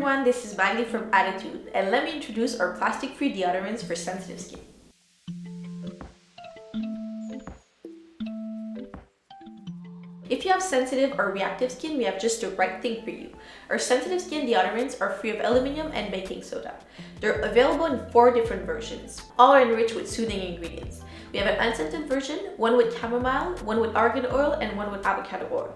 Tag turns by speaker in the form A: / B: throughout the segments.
A: everyone, this is Bagley from Attitude, and let me introduce our plastic-free deodorants for sensitive skin. If you have sensitive or reactive skin, we have just the right thing for you. Our sensitive skin deodorants are free of aluminum and baking soda. They're available in 4 different versions. All are enriched with soothing ingredients. We have an unscented version, one with chamomile, one with argan oil, and one with avocado oil.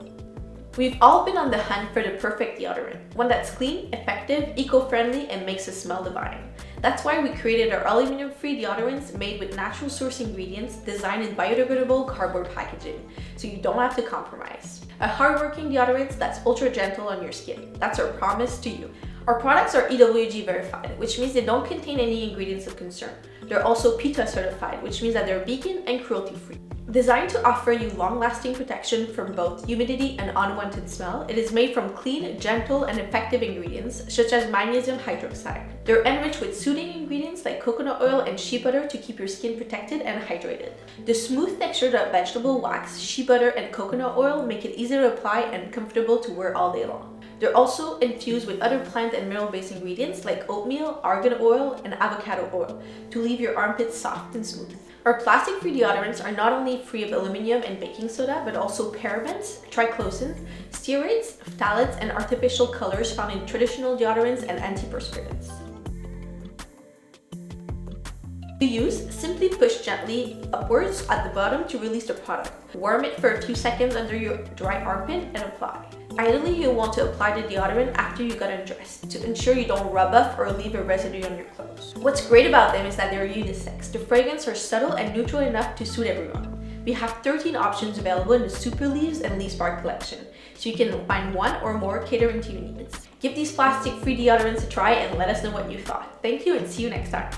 A: We've all been on the hunt for the perfect deodorant, one that's clean, effective, eco-friendly, and makes us smell divine. That's why we created our aluminum-free deodorants made with natural source ingredients designed in biodegradable cardboard packaging, so you don't have to compromise. A hard-working deodorant that's ultra gentle on your skin. That's our promise to you. Our products are EWG verified, which means they don't contain any ingredients of concern. They're also PETA certified, which means that they're vegan and cruelty-free. Designed to offer you long-lasting protection from both humidity and unwanted smell, it is made from clean, gentle, and effective ingredients such as magnesium hydroxide. They're enriched with soothing ingredients like coconut oil and shea butter to keep your skin protected and hydrated. The smooth texture of vegetable wax, shea butter, and coconut oil make it easy to apply and comfortable to wear all day long. They're also infused with other plant and mineral-based ingredients like oatmeal, argan oil, and avocado oil to leave your armpits soft and smooth. Our plastic-free deodorants are not only free of aluminum and baking soda, but also parabens, triclosans, steroids, phthalates, and artificial colors found in traditional deodorants and antiperspirants. To use, simply push gently upwards at the bottom to release the product. Warm it for a few seconds under your dry armpit and apply. Ideally, you'll want to apply the deodorant after you got undressed to ensure you don't rub off or leave a residue on your clothes. What's great about them is that they're unisex. The fragrances are subtle and neutral enough to suit everyone. We have 13 options available in the Super Leaves and Leaf Spark collection, so you can find one or more catering to your needs. Give these plastic-free deodorants a try and let us know what you thought. Thank you and see you next time.